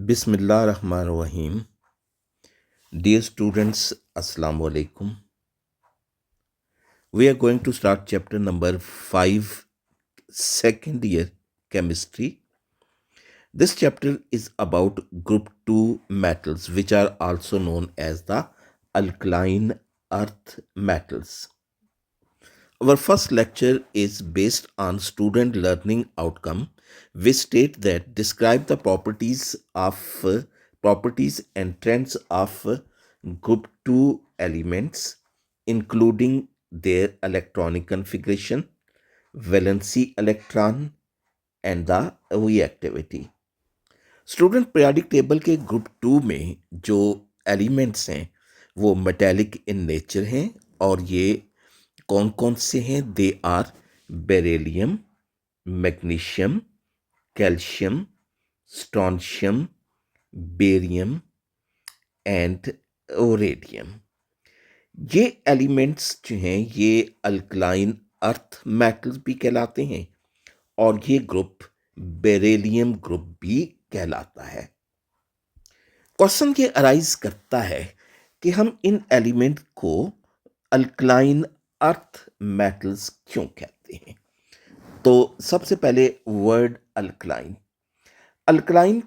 Bismillahirrahmanirrahim. Dear students, Assalamu alaikum. We are going to start chapter number 5, second year chemistry. This chapter is about group 2 metals, which are also known as the alkaline earth metals. Our first lecture is based on student learning outcome. We state that describe the properties and trends of group 2 elements, including their electronic configuration, valency electron, and the reactivity. Student periodic table के group 2 में जो elements हैं वो metallic in nature हैं और ये कौन कौन से हैं? They are beryllium, magnesium, calcium, strontium, barium and radium. ये एलिमेंट्स जो हैं ये अल्कलाइन अर्थ मेटल्स भी कहलाते हैं और ये ग्रुप बेरिलियम ग्रुप भी कहलाता है। क्वेश्चन ये अराइज करता है कि हम इन एलिमेंट को अल्कलाइन अर्थ मेटल्स क्यों कहते हैं। तो सबसे पहले वर्ड अल्कलाइन। अल्कलाइन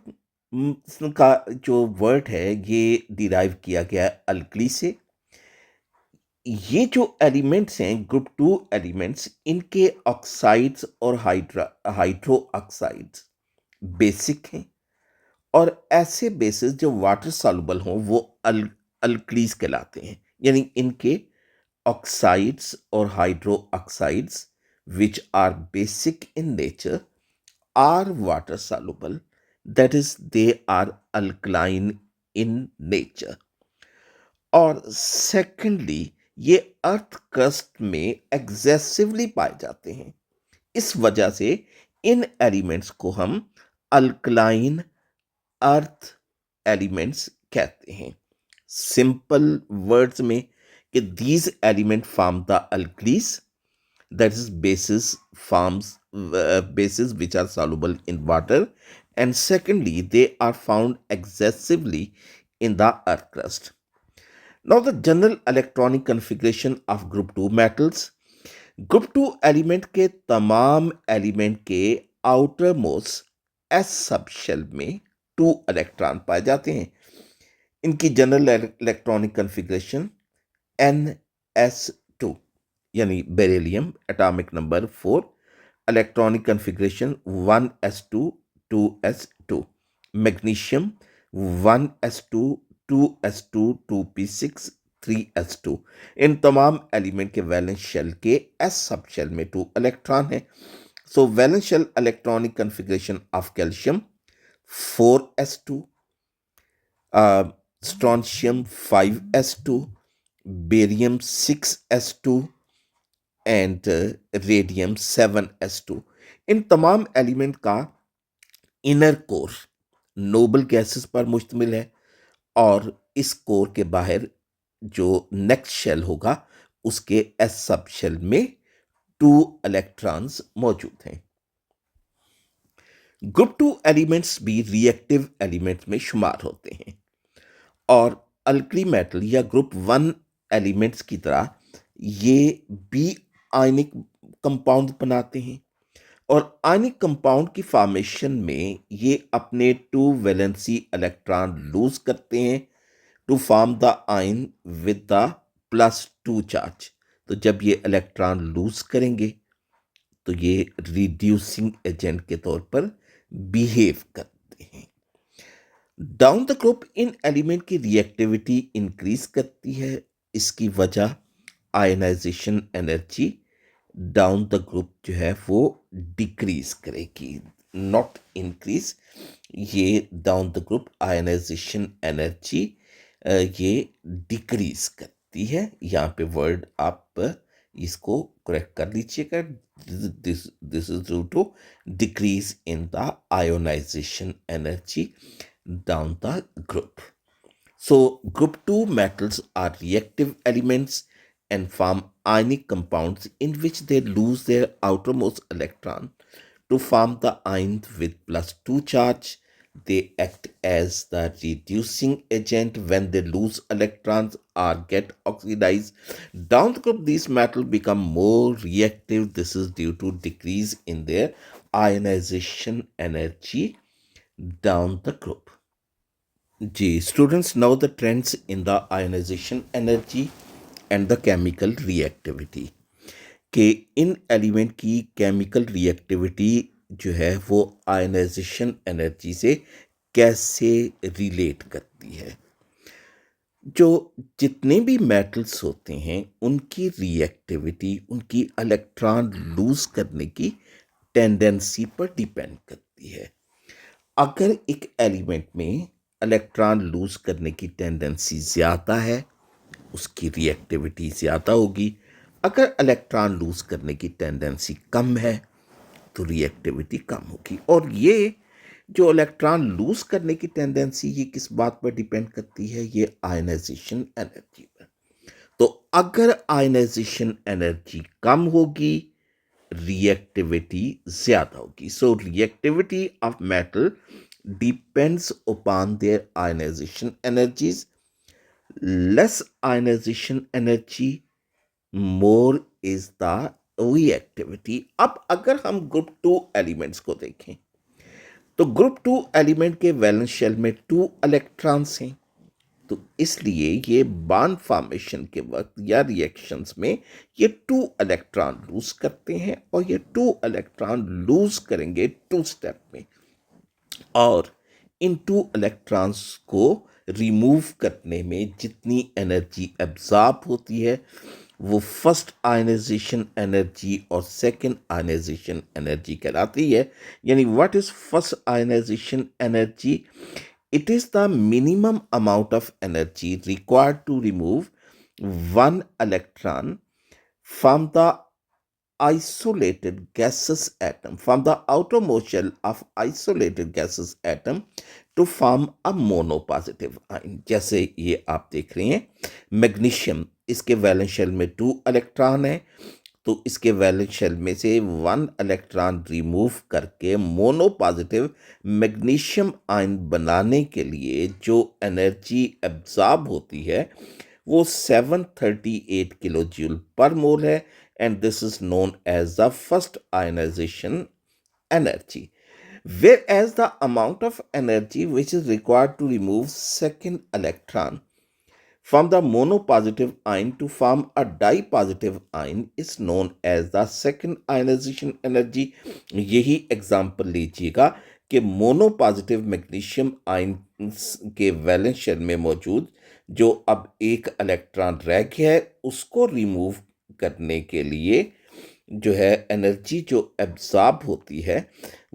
का जो वर्ड है ये डिराइव किया गया है अल्कली से। ये जो एलिमेंट्स हैं ग्रुप 2 एलिमेंट्स, इनके ऑक्साइड्स और हाइड्रो ऑक्साइड्स बेसिक हैं और ऐसे बेसिस जो वाटर सॉल्युबल हों वो अल्कलीज कहलाते हैं। यानी इनके ऑक्साइड्स और hydro oxides which are basic in nature are water soluble, that is they are alkaline in nature। और सेकेंडली ये अर्थ क्रस्ट में एग्जेसिवली पाए जाते हैं। इस वजह से इन एलिमेंट्स को हम अल्कलाइन अर्थ एलिमेंट्स कहते हैं। सिंपल वर्ड्स में कि these element form the alkalis, that is bases which are soluble in water, and secondly they are found excessively in the earth crust. Now the general electronic configuration of group 2 metals, group 2 element के तमाम element के outermost s सब shell में 2 electron पाए जाते हैं। इनकी general electronic configuration NS2 यानी beryllium atomic number 4, electronic configuration 1s2 2s2, magnesium 1s2 2s2 2p6 3s2। इन तमाम एलिमेंट के वैलेंस शेल के एस सब शेल में 2 इलेक्ट्रॉन हैं। So valence shell electronic configuration of calcium 4s2, strontium 5s2, barium 6s2 and radium 7s2। इन तमाम element का इनर कोर नोबल गैसेस पर मुश्तमिल है और इस कोर के बाहर जो नेक्स्ट शेल होगा उसके एस सब शेल में 2 इलेक्ट्रॉन्स मौजूद हैं। ग्रुप 2 एलिमेंट्स भी रिएक्टिव एलिमेंट्स में शुमार होते हैं और अल्कली मेटल या ग्रुप 1 एलिमेंट्स की तरह ये भी आयनिक कंपाउंड बनाते हैं और आयनिक कंपाउंड की फॉर्मेशन में ये अपने 2 वैलेंसी इलेक्ट्रॉन लूज करते हैं to form the ion with the +2 charge. तो जब ये इलेक्ट्रॉन लूज करेंगे तो ये रिड्यूसिंग एजेंट के तौर पर बिहेव करते हैं। Down the group in element की रिएक्टिविटी इंक्रीज करती है। इसकी वजह ionisation energy down the group जो है वो डिक्रीज करेगी, नॉट इंक्रीज। ये down the group ionisation energy ये डिक्रीज करती है। यहाँ पे वर्ड आप इसको करेक्ट कर लीजिएगा। This is due to decrease in the ionisation energy down the group. So group 2 metals are reactive elements and form ionic compounds in which they lose their outermost electron to form the ion with +2 charge They act as the reducing agent when they lose electrons or get oxidized. Down the group, these metals become more reactive. This is due to decrease in their ionization energy down the group. जी students, now the trends in the ionization energy and the chemical reactivity कि इन element की chemical reactivity जो है वो ionization energy से कैसे relate करती है। जो जितने भी मेटल्स होते हैं उनकी रिएक्टिविटी उनकी इलेक्ट्रॉन लूज करने की टेंडेंसी पर डिपेंड करती है। अगर एक एलिमेंट में इलेक्ट्रॉन लूज करने की टेंडेंसी ज़्यादा है, उसकी रिएक्टिविटी ज़्यादा होगी। अगर इलेक्ट्रॉन लूज करने की टेंडेंसी कम है तो रिएक्टिविटी कम होगी। और ये जो इलेक्ट्रॉन लूज करने की टेंडेंसी ये किस बात पर डिपेंड करती है? ये आयनाइजेशन एनर्जी पर। तो अगर आयनाइजेशन एनर्जी कम होगी, रिएक्टिविटी ज्यादा होगी। So reactivity of metal depends upon their ionization energies. Less ionization energy, more is the reactivity. अब अगर हम ग्रुप टू एलिमेंट्स को देखें तो ग्रुप टू एलिमेंट के वैलेंस शेल में 2 इलेक्ट्रॉन्स हैं। तो इसलिए ये बॉन्ड फॉर्मेशन के वक्त या रिएक्शंस में ये 2 इलेक्ट्रॉन लूज करते हैं और ये 2 इलेक्ट्रॉन लूज करेंगे 2 स्टेप में। और इन 2 इलेक्ट्रॉन्स को रिमूव करने में जितनी एनर्जी एब्जॉर्ब होती है वो फर्स्ट आयनाइजेशन एनर्जी और सेकंड आयनाइजेशन एनर्जी कहलाती है। यानी what is first ionisation energy? It is the minimum amount of energy required to remove 1 electron from the isolated gaseous atom, from the outermost shell of isolated gaseous atom to form a monopositive ion। जैसे ये आप देख रहे हैं magnesium, इसके valence shell में 2 electron है, तो इसके वैलेंस शेल में से 1 इलेक्ट्रॉन रिमूव करके मोनोपॉजिटिव मैग्नीशियम आयन बनाने के लिए जो एनर्जी एब्जॉर्ब होती है वो 738 किलो जूल पर मोल है। And this is known as the first ionization energy. Whereas the amount of energy which is required to remove second electron from the monopositive ion to form a dipositive ion is known as the second ionization energy। यही example लीजिएगा कि मोनोपॉजिटिव magnesium ion के valence shell में मौजूद जो अब एक electron रह गया है उसको रिमूव करने के लिए जो है एनर्जी जो एब्जॉर्ब होती है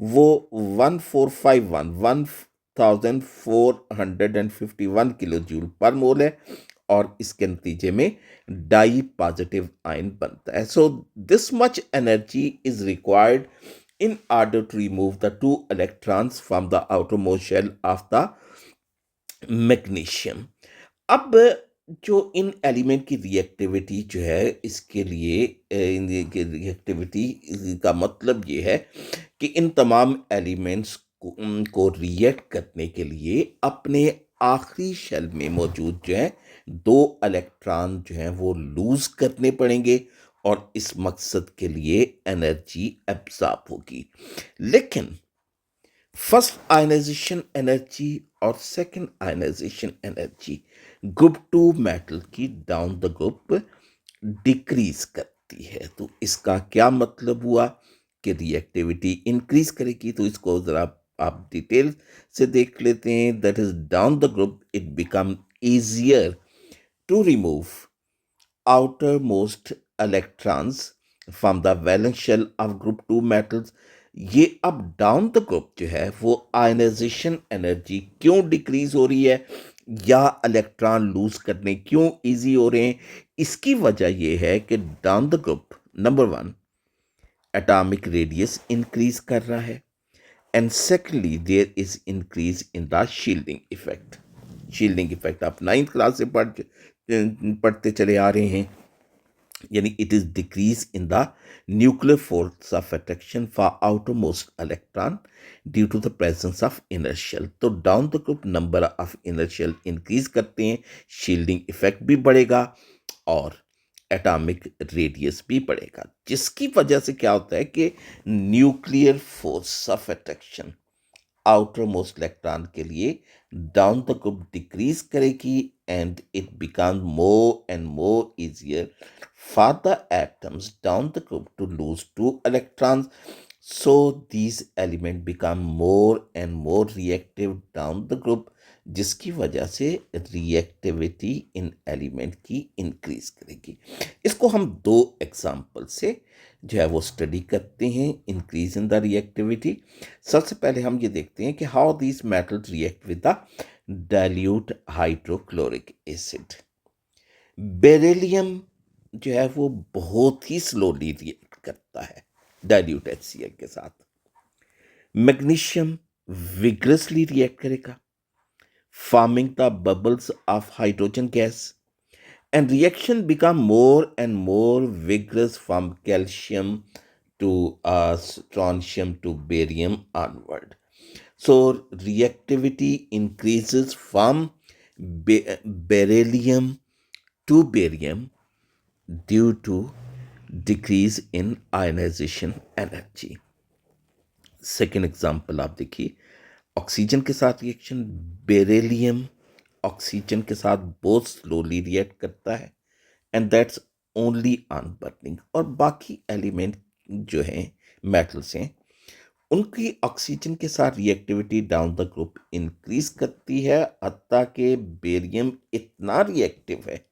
वो 1451 किलो जूल पर मोल है और इसके नतीजे में डाई पॉजिटिव आयन बनता है। So this much energy is required in order to remove the 2 electrons from the outermost shell of the magnesium। अब जो इन एलिमेंट की रिएक्टिविटी जो है इसके लिए इन रिएक्टिविटी का मतलब ये है कि इन तमाम एलिमेंट्स को रिएक्ट करने के लिए अपने आखिरी शेल में मौजूद जो है 2 इलेक्ट्रॉन जो हैं वो लूज करने पड़ेंगे और इस मकसद के लिए एनर्जी एब्जॉर्ब होगी। लेकिन फर्स्ट आयनाइजेशन एनर्जी और second ionisation energy group 2 metal की डाउन द ग्रुप डिक्रीज करती है। तो इसका क्या मतलब हुआ कि रिएक्टिविटी इंक्रीज करेगी। तो इसको जरा आप डिटेल से देख लेते हैं। That is down the group it become easier to remove outermost electrons from the valence shell of group 2 metals। ये अब डाउन द ग्रुप जो है वो आयनाइजेशन एनर्जी क्यों डिक्रीज हो रही है या इलेक्ट्रॉन लूज करने क्यों इजी हो रहे हैं, इसकी वजह ये है कि down the group number 1 atomic radius increase कर रहा है and secondly there is increase in the shielding effect. Shielding effect आप 9th क्लास से पढ़ते चले आ रहे हैं यानी it is decrease in the nuclear force of attraction for outermost electron due to the presence of inertial. तो down the group number of inertial increase करते हैं, शील्डिंग इफेक्ट भी बढ़ेगा और एटॉमिक रेडियस भी बढ़ेगा, जिसकी वजह से क्या होता है कि nuclear force of attraction outer most electron के लिए डाउन द ग्रुप डिक्रीज करेगी and it become more and more easier for the atoms down the group to lose two electrons. So these elements become more and more reactive down the group, जिसकी वजह से reactivity इन element की increase करेगी। इसको हम दो example से जो है वो स्टडी करते हैं, इंक्रीज इन द रिएक्टिविटी। सबसे पहले हम ये देखते हैं कि how these metal react with the dilute hydrochloric acid. Beryllium जो है वो बहुत ही स्लोली रिएक्ट करता है डाइल्यूट HCl के साथ। मैग्नीशियम विग्रसली रिएक्ट करेगा, forming the bubbles of hydrogen gas, and reaction become more and more vigorous from calcium to strontium to barium onward. So reactivity increases from beryllium to barium due to decrease in ionization energy. Second example आप देखिए, oxygen के साथ reaction, beryllium oxygen के साथ बहुत slowly react करता है and that's only on burning. और बाकी एलिमेंट जो हैं मेटल्स हैं उनकी ऑक्सीजन के साथ reactivity down the group increase करती है, हत्ता कि बेरियम इतना रिएक्टिव है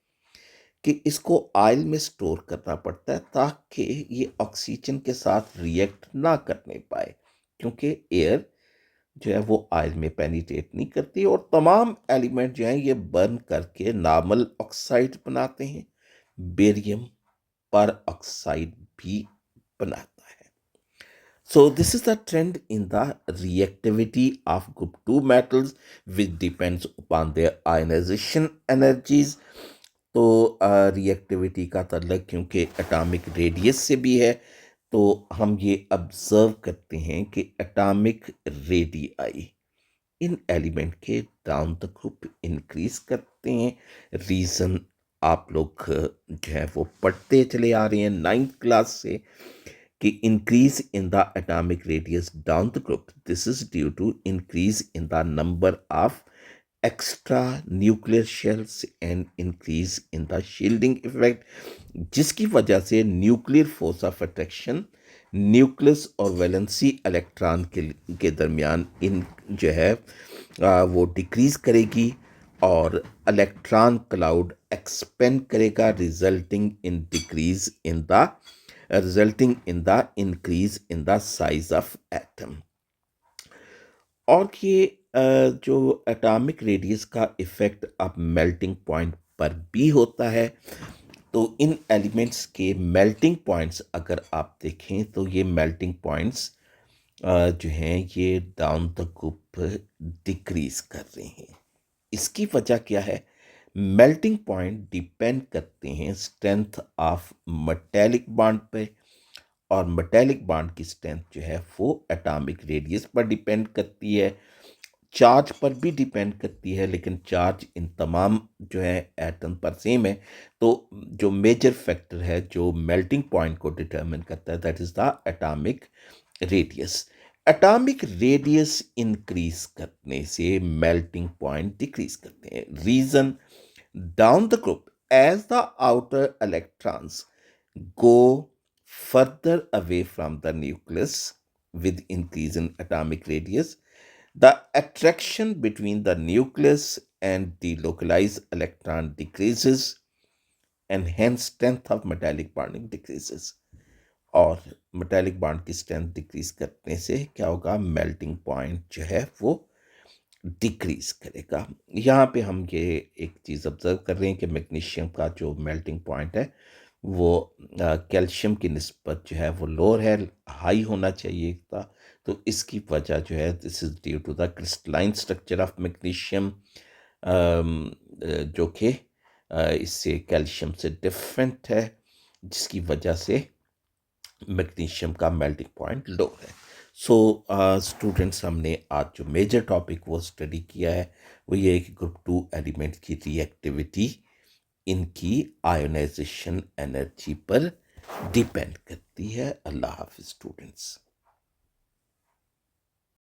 कि इसको ऑयल में स्टोर करना पड़ता है ताकि ये ऑक्सीजन के साथ रिएक्ट ना करने पाए, क्योंकि एयर जो है वो ऑयल में पेनिट्रेट नहीं करती और तमाम एलिमेंट जो हैं ये बर्न करके नॉर्मल ऑक्साइड बनाते हैं, बेरियम पर ऑक्साइड भी बनाता है। So this is the trend in the reactivity of group 2 metals which depends upon their ionization energies। तो रिएक्टिविटी का तल्लक क्योंकि एटॉमिक रेडियस से भी है, तो हम ये ऑब्जर्व करते हैं कि एटॉमिक रेडियाई इन एलिमेंट के डाउन द ग्रुप इंक्रीज करते हैं। रीज़न आप लोग जो है वो पढ़ते चले आ रहे हैं 9th क्लास से कि increase in the atomic radius down the group, this is due to increase in the number of extra nuclear shells and increase in the shielding effect, जिसकी वजह से nuclear force of attraction nucleus और valency electron के दरमियान इन जो है वो decrease करेगी और इलेक्ट्रॉन क्लाउड एक्सपेंड करेगा, resulting in the increase in the size of atom। और ये जो एटॉमिक रेडियस का इफेक्ट अब मेल्टिंग पॉइंट पर भी होता है। तो इन एलिमेंट्स के मेल्टिंग पॉइंट्स अगर आप देखें तो ये मेल्टिंग पॉइंट्स जो हैं ये डाउन द ग्रुप डिक्रीज कर रहे हैं। इसकी वजह क्या है? मेल्टिंग पॉइंट डिपेंड करते हैं स्ट्रेंथ ऑफ मेटेलिक बॉन्ड पे, और मेटेलिक बॉन्ड की स्ट्रेंथ जो है वो एटॉमिक रेडियस पर डिपेंड करती है, चार्ज पर भी डिपेंड करती है, लेकिन चार्ज इन तमाम जो है एटम पर सेम है। तो जो मेजर फैक्टर है जो मेल्टिंग पॉइंट को डिटरमिन करता है that is the atomic radius. Atomic radius increase करने से मेल्टिंग पॉइंट डिक्रीज करते हैं। Reason, down the group as the outer electrons go further away from the nucleus with increase in atomic radius, the attraction between the nucleus and the localized electron decreases and hence strength of metallic bonding decreases। और metallic bond की strength decrease करने से क्या होगा? Melting point जो है वो decrease करेगा। यहाँ पे हम ये एक चीज़ ऑब्जर्व कर रहे हैं कि मैग्नीशियम का जो मेल्टिंग पॉइंट है वो कैल्शियम की निस्बत जो है वो लोअर है, हाई होना चाहिए था। तो इसकी वजह जो है this is due to the crystalline structure of magnesium, जो कि इससे कैल्शियम से डिफरेंट है। जिसकी वजह से मैग्नीशियम का मेल्टिंग पॉइंट लो है। सो स्टूडेंट्स, हमने आज जो मेजर टॉपिक वो स्टडी किया है वो ये है कि ग्रुप टू एलिमेंट की रिएक्टिविटी इनकी आयोनाइजेशन एनर्जी पर डिपेंड करती है। अल्लाह हाफिज स्टूडेंट्स।